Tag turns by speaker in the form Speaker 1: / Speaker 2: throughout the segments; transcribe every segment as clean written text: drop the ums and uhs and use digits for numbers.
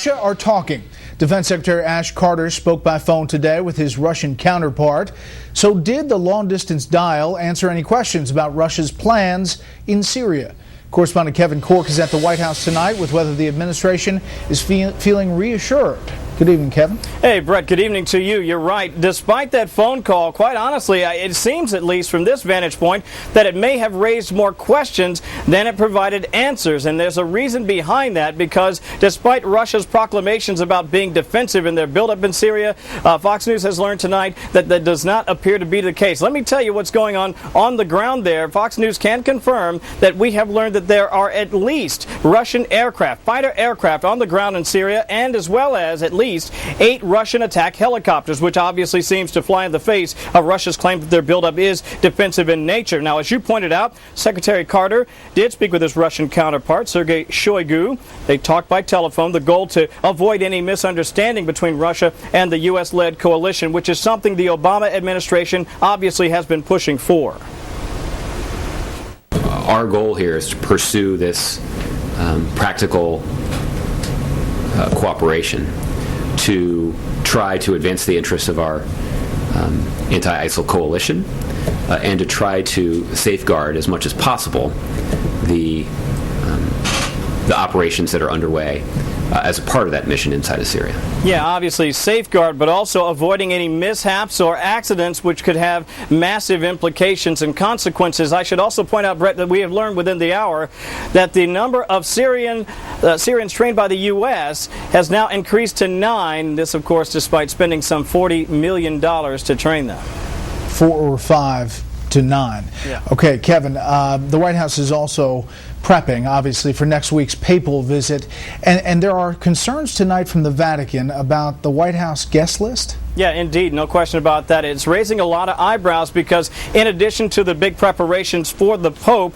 Speaker 1: Russia are talking. Defense Secretary Ash Carter spoke by phone today with his Russian counterpart. So did the long-distance dial answer any questions about Russia's plans in Syria? Correspondent Kevin Cork is at the White House tonight with whether the administration is feeling reassured. Good evening, Kevin.
Speaker 2: Hey, Brett, good evening to you. You're right. Despite that phone call, quite honestly, it seems, at least from this vantage point, that it may have raised more questions than it provided answers. And there's a reason behind that, because despite Russia's proclamations about being defensive in their buildup in Syria, Fox News has learned tonight that that does not appear to be the case. Let me tell you what's going on the ground there. Fox News can confirm that we have learned that there are at least Russian aircraft, fighter aircraft on the ground in Syria, and as well as at least 8 Russian attack helicopters, which obviously seems to fly in the face of Russia's claim that their buildup is defensive in nature. Now, as you pointed out, Secretary Carter did speak with his Russian counterpart, Sergei Shoigu. They talked by telephone, the goal to avoid any misunderstanding between Russia and the U.S.-led coalition, which is something the Obama administration obviously has been pushing for.
Speaker 3: Our goal here is to pursue this practical cooperation to try to advance the interests of our anti-ISIL coalition and to try to safeguard as much as possible the operations that are underway as a part of that mission inside of Syria.
Speaker 2: Yeah, obviously safeguard, but also avoiding any mishaps or accidents which could have massive implications and consequences. I should also point out, Brett, that we have learned within the hour that the number of Syrians trained by the U.S. has now increased to 9. This, of course, despite spending some $40 million to train them.
Speaker 1: 4 or 5 to 9.
Speaker 2: Yeah.
Speaker 1: Okay, Kevin, the White House is also prepping, obviously, for next week's papal visit. And there are concerns tonight from the Vatican about the White House guest list.
Speaker 2: Yeah, indeed. No question about that. It's raising a lot of eyebrows because in addition to the big preparations for the Pope,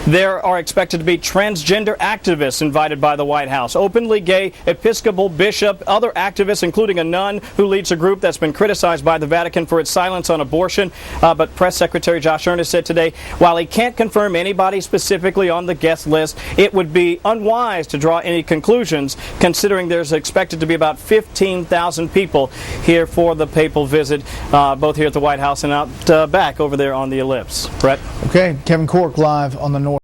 Speaker 2: there are expected to be transgender activists invited by the White House, openly gay Episcopal bishop, other activists, including a nun who leads a group that's been criticized by the Vatican for its silence on abortion. But Press Secretary Josh Earnest said today, while he can't confirm anybody specifically on the guest list, it would be unwise to draw any conclusions, considering there's expected to be about 15,000 people here for the papal visit, both here at the White House and out back over there on the ellipse. Brett?
Speaker 1: Okay, Kevin Cork live on the North.